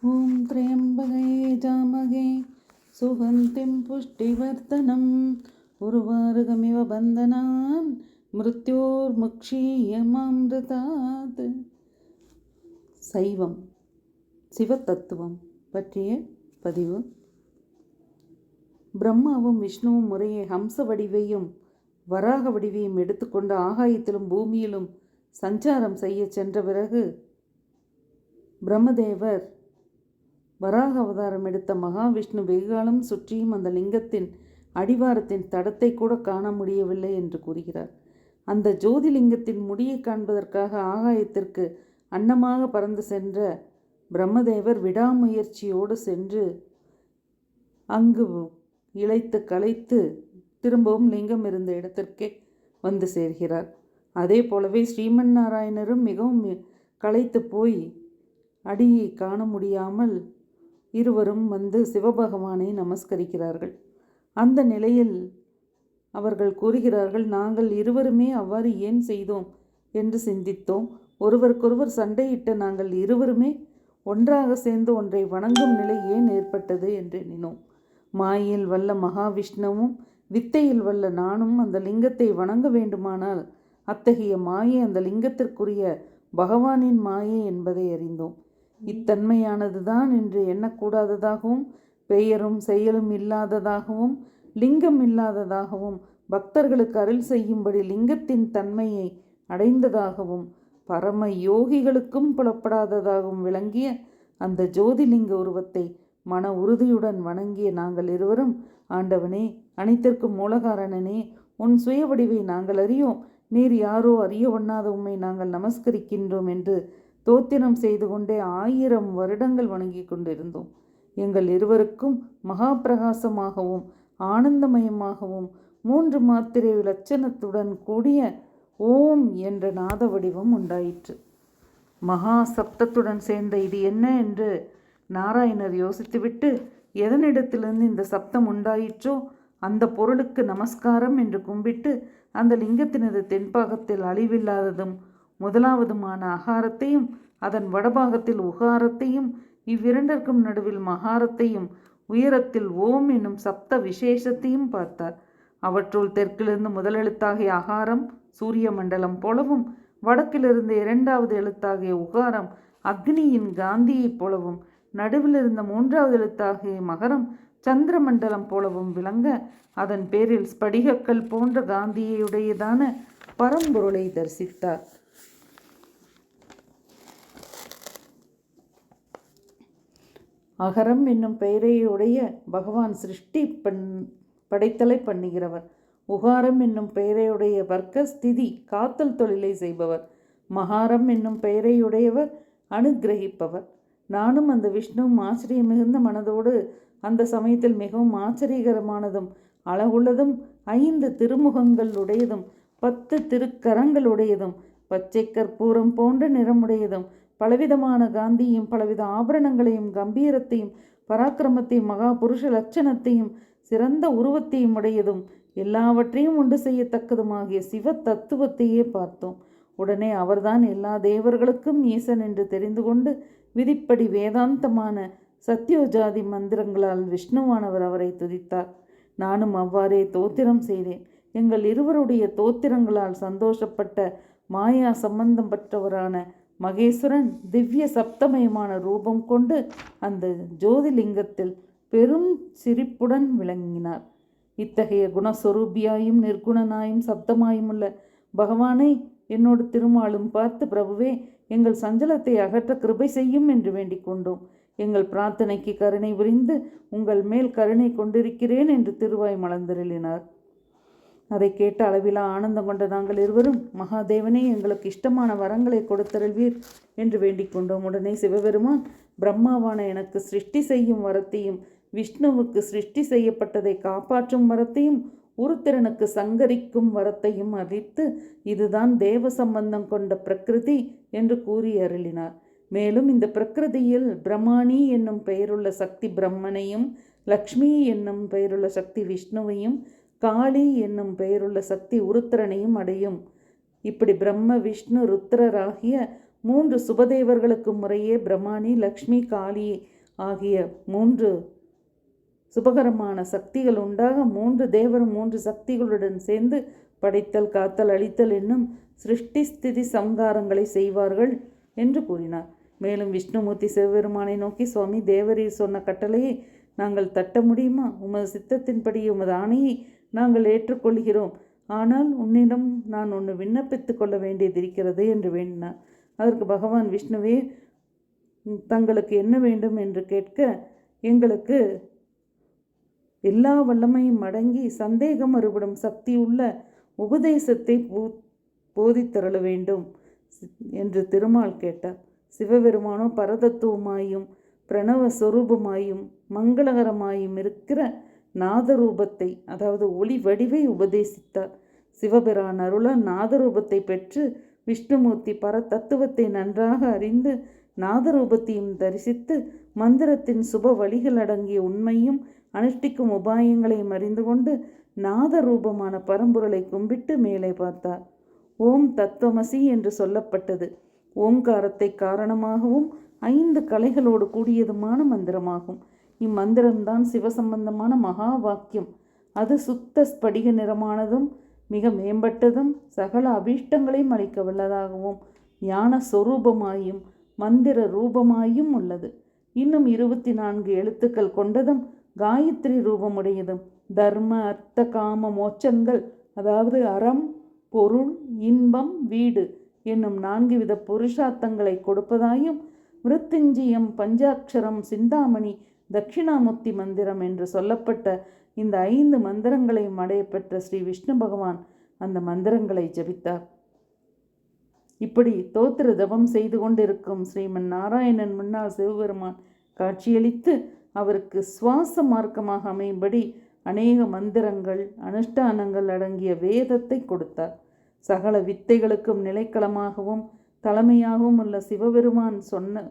ஓம் த்ரியம்பகே ஜாமகே சுகந்திம் புஷ்டிவர்த்தனம் உருவாருகமிவ பந்தனான் மிருத்யோர் முக்ஷீயமாமிருதாத். சைவம் சிவத்தத்துவம் பற்றிய பதிவு. பிரம்மாவும் விஷ்ணுவும் முறையே ஹம்ச வடிவையும் வராக வடிவையும் எடுத்துக்கொண்டு ஆகாயத்திலும் பூமியிலும் சஞ்சாரம் செய்ய சென்ற பிறகு பிரம்மதேவர் வராக அவதாரம் எடுத்த மகாவிஷ்ணு வெகுகாலம் சுற்றியும் அந்த லிங்கத்தின் அடிவாரத்தின் தடத்தை கூட காண முடியவில்லை என்று கூறுகிறார். அந்த ஜோதிலிங்கத்தின் முடியை காண்பதற்காக ஆகாயத்திற்கு அன்னமாக பறந்து சென்ற பிரம்மதேவர் விடாமுயற்சியோடு சென்று அங்கு இளைத்து களைத்து திரும்பவும் லிங்கம் இருந்த இடத்திற்கே வந்து சேர்கிறார். அதே போலவே ஸ்ரீமன் நாராயணரும் மிகவும் களைத்து போய் அடியை காண முடியாமல் இருவரும் வந்து சிவபகவானை நமஸ்கரிக்கிறார்கள். அந்த நிலையில் அவர்கள் கூறுகிறார்கள், நாங்கள் இருவருமே அவ்வாறு ஏன் செய்தோம் என்று சிந்தித்தோம். ஒருவருக்கொருவர் சண்டையிட்ட நாங்கள் இருவருமே ஒன்றாக சேர்ந்து ஒன்றை வணங்கும் நிலை ஏன் ஏற்பட்டது என்று எண்ணினோம். மாயில் வல்ல மகாவிஷ்ணுவும் வித்தையில் வல்ல நானும் அந்த லிங்கத்தை வணங்க வேண்டுமானால் அத்தகைய மாயை அந்த லிங்கத்திற்குரிய பகவானின் மாயை என்பதை அறிந்தோம். இத்தன்மையானதுதான் என்று எண்ணக்கூடாததாகவும் பெயரும் செயலும் இல்லாததாகவும் லிங்கம் இல்லாததாகவும் பக்தர்களுக்கு அருள் செய்யும்படி லிங்கத்தின் தன்மையை அடைந்ததாகவும் பரம யோகிகளுக்கும் புலப்படாததாகவும் விளங்கிய அந்த ஜோதிலிங்க உருவத்தை மன உறுதியுடன் வணங்கிய நாங்கள் இருவரும், ஆண்டவனே, அனைத்திற்கும் மூலகாரணனே, உன் சுய வடிவை நாங்கள் அறியோம், நீர் யாரோ அறிய ஒண்ணாத உம்மை நாங்கள் நமஸ்கரிக்கின்றோம் என்று தோத்திரம் செய்து கொண்டே 1000 வருடங்கள் வணங்கி கொண்டிருந்தோம். எங்கள் இருவருக்கும் மகா பிரகாசமாகவும் ஆனந்தமயமாகவும் 3 மாத்திரை லட்சணத்துடன் கூடிய ஓம் என்ற நாத வடிவம் உண்டாயிற்று. மகா சப்தத்துடன் சேர்ந்த இது என்ன என்று நாராயணர் யோசித்துவிட்டு, எதனிடத்திலிருந்து இந்த சப்தம் உண்டாயிற்றோ அந்த பொருளுக்கு நமஸ்காரம் என்று கும்பிட்டு அந்த லிங்கத்தினது தென்பாகத்தில் அழிவில்லாததும் முதலாவதுமான அகாரத்தையும் அதன் வடபாகத்தில் உகாரத்தையும் இவ்விரண்டிற்கும் நடுவில் மகாரத்தையும் உயரத்தில் ஓம் என்னும் சப்த விசேஷத்தையும் பார்த்தார். அவற்றுள் தெற்கிலிருந்து முதலெழுத்தாகிய அகாரம் சூரிய மண்டலம் போலவும் வடக்கிலிருந்து 2வது எழுத்தாகிய உகாரம் அக்னியின் காந்தியைப் போலவும் நடுவில் இருந்த 3வது எழுத்தாகிய மகரம் சந்திர மண்டலம் போலவும் விளங்க அதன் பேரில் ஸ்படிகக்கல் போன்ற காந்தியுடையதான பரம்பொருளை தரிசித்தார். அகரம் என்னும் பெயரையுடைய பகவான் சிருஷ்டி படைத்தலை பண்ணுகிறவர். உகாரம் என்னும் பெயரையுடைய வர்க்க ஸ்திதி காத்தல் தொழிலை செய்பவர். மகாரம் என்னும் பெயரையுடையவர் அனுகிரகிப்பவர். நானும் அந்த விஷ்ணுவும் ஆச்சரியம் மிகுந்த மனதோடு அந்த சமயத்தில் மிகவும் ஆச்சரியகரமானதும் அழகுள்ளதும் 5 திருமுகங்கள் உடையதும் 10 திருக்கரங்களுடையதும் பச்சை கற்பூரம் போன்ற நிறமுடையதும் பலவிதமான காந்தியும் பலவித ஆபரணங்களையும் கம்பீரத்தையும் பராக்கிரமத்தையும் மகா புருஷ லட்சணத்தையும் சிறந்த உருவத்தையும் உடையதும் எல்லாவற்றையும் உண்டு செய்யத்தக்கதுமாகிய சிவ தத்துவத்தையே பார்த்தோம். உடனே அவர்தான் எல்லா தேவர்களுக்கும் ஈசன் என்று தெரிந்து கொண்டு விதிப்படி வேதாந்தமான சத்யோஜாதி மந்திரங்களால் விஷ்ணுவானவர் அவரை துதித்தார். நானும் அவ்வாறே தோத்திரம் செய்தேன். எங்கள் இருவருடைய தோத்திரங்களால் சந்தோஷப்பட்ட மாயா சம்பந்தம் பெற்றவரான மகேஸ்வரன் திவ்ய சப்தமயமான ரூபம் கொண்டு அந்த ஜோதிலிங்கத்தில் பெரும் சிரிப்புடன் விளங்கினார். இத்தகைய குணஸ்வரூபியாயும் நிர்குணனாயும் சப்தமாயும் உள்ள பகவானை என்னோடு திருமாலும் பார்த்து, பிரபுவே, எங்கள் சஞ்சலத்தை அகற்ற கிருபை செய்யும் என்று வேண்டிக் கொண்டோம். எங்கள் பிரார்த்தனைக்கு கருணை புரிந்து உங்கள் மேல் கருணை கொண்டிருக்கிறேன் என்று திருவாய் மலர்ந்தருளினார். அதை கேட்ட அளவிலா ஆனந்தம் கொண்ட நாங்கள் இருவரும், மகாதேவனே, எங்களுக்கு இஷ்டமான வரங்களை கொடுத்தருள்வீர் என்று வேண்டிக் கொண்டோம். உடனே சிவபெருமான் பிரம்மாவான எனக்கு சிருஷ்டி செய்யும் வரத்தையும் விஷ்ணுவுக்கு சிருஷ்டி செய்யப்பட்டதை காப்பாற்றும் வரத்தையும் உருத்திரனுக்கு சங்கரிக்கும் வரத்தையும் அளித்து, இதுதான் தேவ சம்பந்தம் கொண்ட பிரகிருதி என்று கூறி அருளினார். மேலும் இந்த பிரகிருதியில் பிரம்மாணி என்னும் பெயருள்ள சக்தி பிரம்மனையும், லக்ஷ்மி என்னும் பெயருள்ள சக்தி விஷ்ணுவையும், காளி என்னும் பெயருள்ள சக்தி உருத்திரனையும் அடையும். இப்படி பிரம்ம விஷ்ணு ருத்திரராகிய 3 சுபதேவர்களுக்கு முறையே பிரம்மாணி, லக்ஷ்மி, காளி ஆகிய 3 சுபகரமான சக்திகள் உண்டாக 3 தேவரும் 3 சக்திகளுடன் சேர்ந்து படைத்தல், காத்தல், அழித்தல் என்னும் சிருஷ்டி ஸ்திதி சம்காரங்களை செய்வார்கள் என்று கூறினார். மேலும் விஷ்ணுமூர்த்தி சிவபெருமானை நோக்கி, சுவாமி, தேவரீர் சொன்ன கட்டளையை நாங்கள் தட்ட முடியுமா? உமது சித்தத்தின்படி உமது ஆணையை நாங்கள் ஏற்றுக்கொள்கிறோம். ஆனால் உன்னிடம் நான் ஒன்று விண்ணப்பித்து கொள்ள வேண்டியதிருக்கிறது என்று வேண்டினார். அதற்கு பகவான் விஷ்ணுவே, தங்களுக்கு என்ன வேண்டும் என்று கேட்க, எங்களுக்கு எல்லா வல்லமையும் அடங்கி சந்தேகம் மறுபடும் சக்தியுள்ள உபதேசத்தை போதித்தருள வேண்டும் என்று திருமால் கேட்டார். சிவபெருமானோ பரதத்துவமாயும் பிரணவ சொரூபமாயும் மங்களகரமாயும் இருக்கிற நாதரூபத்தை, அதாவது ஒளி வடிவை உபதேசித்தார். சிவபிரான் அருளால் நாதரூபத்தை பெற்று விஷ்ணுமூர்த்தி பரதத்துவத்தை நன்றாக அறிந்து நாதரூபத்தையும் தரிசித்து மந்திரத்தின் சுப வழிகள் அடங்கிய உண்மையும் அனுஷ்டிக்கும் உபாயங்களையும் அறிந்து கொண்டு நாதரூபமான பரம்பொருளை கும்பிட்டு மேலே பார்த்தார். ஓம் தத்துவமசி என்று சொல்லப்பட்டது ஓங்காரத்தை காரணமாகவும் 5 கலைகளோடு கூடியதுமான மந்திரமாகும். இம்மந்திரம்தான் சிவசம்பந்தமான மகா வாக்கியம். அது சுத்த ஸ்படிக நிறமானதும் மிக மேம்பட்டதும் சகல அபீஷ்டங்களையும் அளிக்க வல்லதாகவும் ஞான சொரூபமாயும் மந்திர ரூபமாயும் உள்ளது. இன்னும் 24 எழுத்துக்கள் கொண்டதும் காயத்ரி ரூபமுடையதும் தர்ம அர்த்த காம மோட்சங்கள், அதாவது அறம், பொருள், இன்பம், வீடு என்னும் 4 வித புருஷார்த்தங்களை கொடுப்பதாயும் மிருத்யுஞ்சயம், பஞ்சாட்சரம், சிந்தாமணி, தட்சிணாமுக்தி மந்திரம் என்று சொல்லப்பட்ட இந்த 5 மந்திரங்களையும் அடைய பெற்ற ஸ்ரீ விஷ்ணு பகவான் அந்த மந்திரங்களை ஜபித்தார். இப்படி தோத்திர ஜபம் செய்து கொண்டிருக்கும் ஸ்ரீமன் நாராயணன் முன்னால் சிவபெருமான் காட்சியளித்து அவருக்கு சுவாச மார்க்கமாக அமையும்படி அநேக மந்திரங்கள், அனுஷ்டானங்கள் அடங்கிய வேதத்தை கொடுத்தார். சகல வித்தைகளுக்கும் நிலைக்களமாகவும் தலைமையாகவும் உள்ள சிவபெருமான் சொன்ன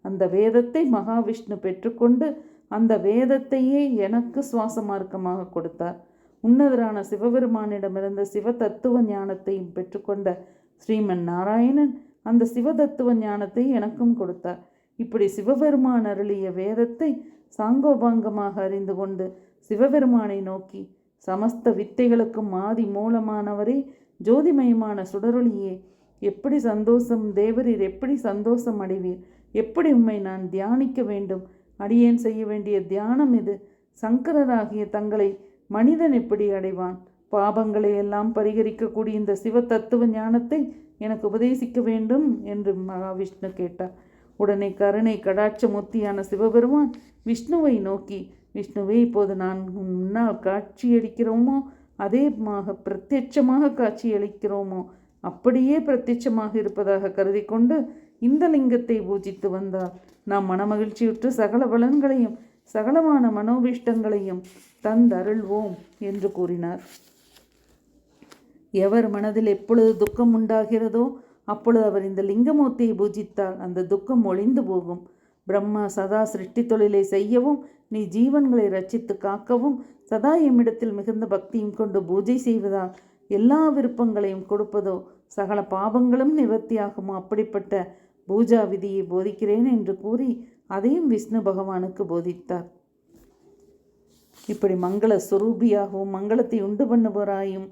அந்த வேதத்தை மகாவிஷ்ணு பெற்றுக்கொண்டு அந்த வேதத்தையே எனக்கு சுவாச மார்க்கமாக கொடுத்தார். உன்னதரான சிவபெருமானிடமிருந்த சிவ தத்துவ ஞானத்தையும் பெற்றுக்கொண்ட ஸ்ரீமன் நாராயணன் அந்த சிவ தத்துவ ஞானத்தை எனக்கும் கொடுத்தார். இப்படி சிவபெருமான் அருளிய வேதத்தை சாங்கோபாங்கமாக அறிந்து கொண்டு சிவபெருமானை நோக்கி, சமஸ்த வித்தைகளுக்கும் ஆதி மூலமானவரே, ஜோதிமயமான சுடரொளியே, எப்படி சந்தோஷம் தேவரீர், எப்படி சந்தோஷம் அடைவீர், எப்படி உம்மை நான் தியானிக்க வேண்டும், அடியேன் செய்ய வேண்டிய தியானம் இது, சங்கரராகிய தங்களை மனிதன் எப்படி அடைவான், பாபங்களை எல்லாம் பரிகரிக்கக்கூடிய இந்த சிவ தத்துவ ஞானத்தை எனக்கு உபதேசிக்க வேண்டும் என்று மகாவிஷ்ணு கேட்டார். உடனே கருணை கடாட்சமூர்த்தியான சிவபெருமான் விஷ்ணுவை நோக்கி, விஷ்ணுவே, இப்போது நான் முன்னால் காட்சியளிக்கிறோமோ அதே பிரத்யட்சமாக காட்சியளிக்கிறோமோ அப்படியே பிரத்யட்சமாக இருப்பதாக கருதி கொண்டு இந்த லிங்கத்தை பூஜித்து வந்தால் நாம் மனமகிழ்ச்சியுற்று சகல பலன்களையும் சகலமான மனோபிஷ்டங்களையும் தந்தருள்வோம் என்று கூறினார். எவர் மனதில் எப்பொழுது துக்கம் உண்டாகிறதோ அப்பொழுது அவர் இந்த லிங்கமூர்த்தியை பூஜித்தால் அந்த துக்கம் ஒளிந்து போகும். பிரம்மா சதா சிருஷ்டி தொழிலை செய்யவும் நீ ஜீவன்களை ரட்சித்து காக்கவும் சதா எம்மிடத்தில் மிகுந்த பக்தியும் கொண்டு பூஜை செய்வதால் எல்லா விருப்பங்களையும் கொடுப்பதோ சகல பாவங்களும் நிவர்த்தியாகுமோ அப்படிப்பட்ட பூஜா விதியை போதிக்கிறேன் என்று கூறி அதையும் விஷ்ணு பகவானுக்கு போதித்தார். இப்படி மங்கள சுரூபியாகவும் மங்களத்தை உண்டு பண்ணுபவராயும்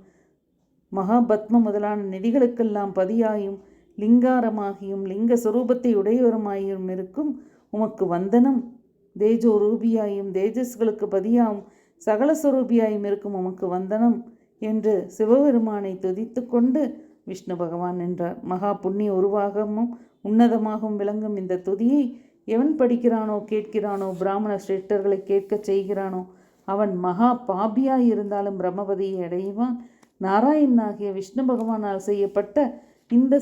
மகாபத்ம முதலான நிதிகளுக்கெல்லாம் பதியாயும் லிங்காரமாகியும் லிங்க சுரூபத்தை உடையவருமாயும் இருக்கும் உமக்கு வந்தனம். தேஜோ ரூபியாயும் தேஜஸ்களுக்கு பதியாயும் சகல சுரூபியாயும் இருக்கும் உமக்கு வந்தனம் என்று சிவபெருமானை துதித்து கொண்டு விஷ்ணு பகவான் என்றார். மகா புண்ணிய உருவாகமும் உன்னதமாகவும் விளங்கும் இந்த துதியை எவன் படிக்கிறானோ கேட்கிறானோ, பிராமண சிரேஷ்டர்களை கேட்கச் செய்கிறானோ அவன் மகா பாபியாய் இருந்தாலும் பிரம்மபதியை அடைவான். நாராயணனாகிய விஷ்ணு பகவானால் செய்யப்பட்ட இந்த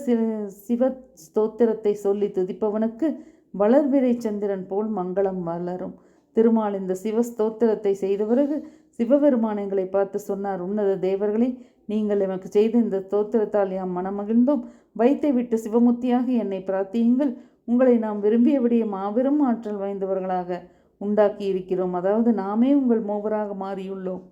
சிவ ஸ்தோத்திரத்தை சொல்லி துதிப்பவனுக்கு வளர்விரை சந்திரன் போல் மங்களம் வளரும். திருமால் இந்த சிவ ஸ்தோத்திரத்தை செய்த பிறகு சிவபெருமான் எங்களை பார்த்து சொன்னார், உன்னத தேவர்களே, நீங்கள் எனக்கு செய்த இந்த ஸ்தோத்திரத்தால் யாம் மனமகிழ்ந்தோம். வைத்தை விட்டு சிவமுத்தியாக என்னை பிரார்த்தியுங்கள். உங்களை நாம் விரும்பியபடியே மாபெரும் ஆற்றல் வாய்ந்தவர்களாக உண்டாக்கி இருக்கிறோம். அதாவது நாமே உங்கள் மூவராக மாறியுள்ளோம்.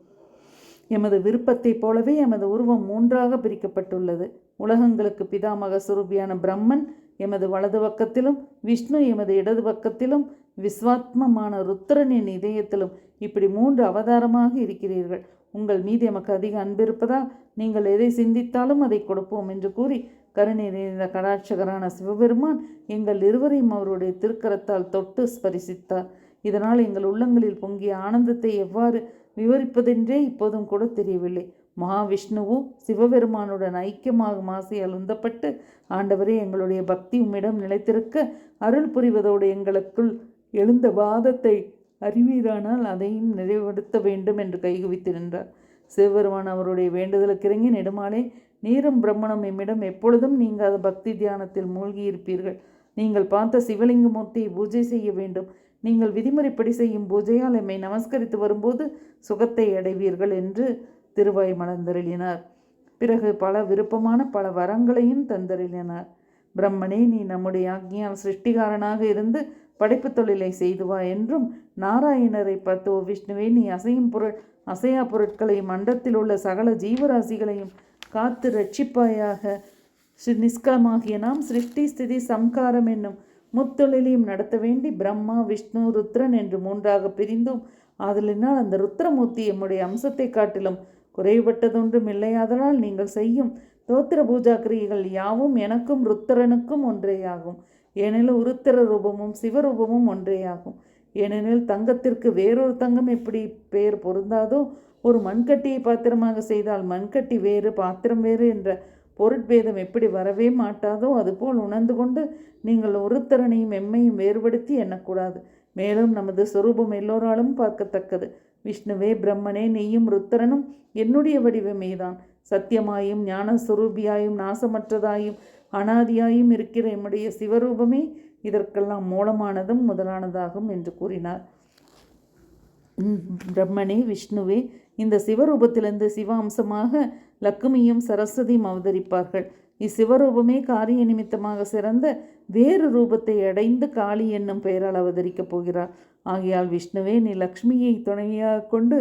எமது விருப்பத்தைப் போலவே எமது உருவம் 3ஆக பிரிக்கப்பட்டுள்ளது. உலகங்களுக்கு பிதாமக சுரூபியான பிரம்மன் எமது வலது பக்கத்திலும், விஷ்ணு எமது இடது பக்கத்திலும், விஸ்வாத்மமான ருத்ரனின் இதயத்திலும் இப்படி 3 அவதாரமாக இருக்கிறீர்கள். உங்கள் மீது எமக்கு அதிக அன்பிருப்பதால் நீங்கள் எதை சிந்தித்தாலும் அதை கொடுப்போம் என்று கூறி கருணை நிறைந்த கடாட்சகரான சிவபெருமான் எங்கள் இருவரையும் அவருடைய திருக்கரத்தால் தொட்டு ஸ்பரிசித்தார். இதனால் எங்கள் உள்ளங்களில் பொங்கிய ஆனந்தத்தை எவ்வாறு விவரிப்பதென்றே இப்போதும் கூட தெரியவில்லை. மகாவிஷ்ணுவோ சிவபெருமானுடன் ஐக்கியமாகும் ஆசையால் உந்தப்பட்டு, ஆண்டவரே, எங்களுடைய பக்தி உம்மிடம் நிலைத்திருக்க அருள் புரிவதோடு எங்களுக்குள் எழுந்த வாதத்தை அறிவீரானால் அதையும் நிறைவுபடுத்த வேண்டும் என்று கைகுவித்து நின்றார். சிவபெருமான் அவருடைய வேண்டுதலுக்கு இறங்கி, நெடுமாலே, நீரும் பிரம்மனும் எம்மிடம் எப்பொழுதும் நீங்காத பக்தி தியானத்தில் மூழ்கியிருப்பீர்கள். நீங்கள் பார்த்த சிவலிங்க மூர்த்தியை பூஜை செய்ய வேண்டும். நீங்கள் விதிமுறைப்படி செய்யும் பூஜையால் எம்மை நமஸ்கரித்து வரும்போது சுகத்தை அடைவீர்கள் என்று திருவாய் மலர்ந்தருளினார். பிறகு பல விருப்பமான பல வரங்களையும் தந்தருளினார். பிரம்மனே, நீ நம்முடைய ஆக்ஞையால் சிருஷ்டிகாரனாக இருந்து படைப்பு தொழிலை செய்து வா என்றும், நாராயணரை பார்த்து, ஓ விஷ்ணுவே, நீ அசையா பொருட்களையும் மண்டத்தில் உள்ள சகல ஜீவராசிகளையும் காத்து ரட்சிப்பாயாக. நிஷ்கலமாகிய நாம் சிருஷ்டி ஸ்திதி சம்காரம் என்னும் முத்தொழிலையும் நடத்த வேண்டி பிரம்மா, விஷ்ணு, ருத்ரன் என்று 3ஆக பிரிந்தோம். ஆதலினால் அந்த ருத்ரமூர்த்தி எம்முடைய அம்சத்தை காட்டிலும் குறைபட்டதொன்றும் இல்லையாதலால் நீங்கள் செய்யும் தோத்திர பூஜா கிரியைகள் யாவும் எனக்கும் ருத்திரனுக்கும் ஒன்றேயாகும். ஏனெனில் உருத்திர ரூபமும் சிவரூபமும் ஒன்றேயாகும். ஏனெனில் தங்கத்திற்கு வேறொரு தங்கம் எப்படி பெயர் பொருந்தாதோ, ஒரு மண்கட்டியை பாத்திரமாக செய்தால் மண்கட்டி வேறு பாத்திரம் வேறு என்ற பொருட்பேதம் எப்படி வரவே மாட்டாதோ, அதுபோல் உணர்ந்து கொண்டு நீங்கள் ஒருத்தரனையும் எம்மையும் வேறுபடுத்தி எண்ணக்கூடாது. மேலும் நமது சொரூபம் எல்லோராலும் பார்க்கத்தக்கது. விஷ்ணுவே, பிரம்மனே, நீயும் ருத்திரனும் என்னுடைய வடிவமேதான். சத்தியமாயும் ஞான சுரூபியாயும் நாசமற்றதாயும் அனாதியாயும் இருக்கிற எம்முடைய சிவரூபமே இதற்கெல்லாம் மூலமானதும் முதலானதாகும் என்று கூறினார். பிரம்மனே, விஷ்ணுவே, இந்த சிவரூபத்திலிருந்து சிவ அம்சமாக லக்குமியும் சரஸ்வதியும் அவதரிப்பார்கள். இச்சிவரூபமே காரிய நிமித்தமாக சிறந்த வேறு ரூபத்தை அடைந்து காளி என்னும் பெயரால் அவதரிக்கப் போகிறார். ஆகையால் விஷ்ணுவே, நீ லக்ஷ்மியை துணைவியாக கொண்டு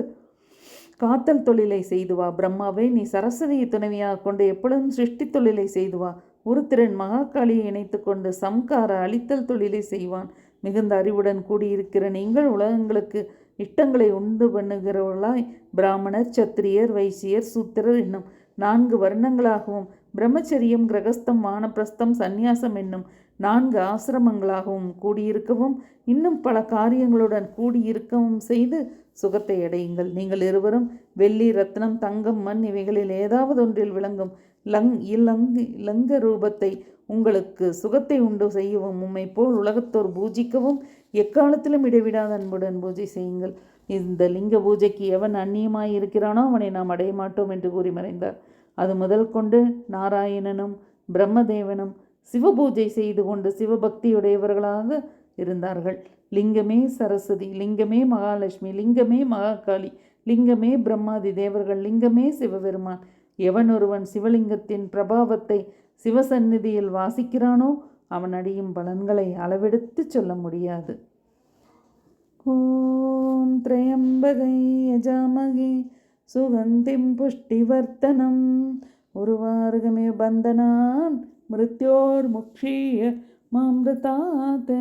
காத்தல் தொழிலை செய்து வா. பிரம்மாவே, நீ சரஸ்வதியை துணைவியாக கொண்டு எப்பொழுதும் சிருஷ்டி தொழிலை செய்து வா. ஒருத்திரன் மகாகாளியை இணைத்து கொண்டு சம்கார அழித்தல் தொழிலை செய்வான். மிகுந்த அறிவுடன் கூடியிருக்கிற நீங்கள் உலகங்களுக்கு இஷ்டங்களை உண்டு பண்ணுகிறவர்களாய் பிராமணர், சத்திரியர், வைசியர், சூத்திரர் என்னும் 4 வர்ணங்களாகவும், பிரம்மச்சரியம், கிரகஸ்தம், வானப்பிரஸ்தம், சந்நியாசம் என்னும் 4 ஆசிரமங்களாகவும் கூடியிருக்கவும், இன்னும் பல காரியங்களுடன் கூடியிருக்கவும் செய்து சுகத்தை அடையுங்கள். நீங்கள் இருவரும் வெள்ளி, ரத்னம், தங்கம், மண் இவைகளில் ஏதாவது ஒன்றில் விளங்கும் லங்க ரூபத்தை உங்களுக்கு சுகத்தை உண்டு செய்யவும், உம்மை போல் உலகத்தோர் பூஜிக்கவும் எக்காலத்திலும் இடைவிடாத அன்புடன் பூஜை செய்யுங்கள். இந்த லிங்க பூஜைக்கு எவன் அந்நியமாய் இருக்கிறானோ அவனை நாம் அடைய மாட்டோம் என்று கூறி மறைந்தார். அது முதல் கொண்டு நாராயணனும் பிரம்மதேவனும் சிவபூஜை செய்து கொண்டு சிவபக்தியுடையவர்களாக இருந்தார்கள். லிங்கமே சரஸ்வதி, லிங்கமே மகாலட்சுமி, லிங்கமே மகாகாளி, லிங்கமே பிரம்மாதி தேவர்கள், லிங்கமே சிவபெருமான். எவன் ஒருவன் சிவலிங்கத்தின் பிரபாவத்தை சிவசந்நிதியில் வாசிக்கிறானோ அவன் அடையும் பலன்களை அளவெடுத்து சொல்ல முடியாது. ஓம் திரையம்பகை யஜாமகே சுகந்திம் புஷ்டிவர்த்தனம் உருவாருகமே பந்தனான் மிருத்யோர் முக்ஷீய மாம்ருதாத்.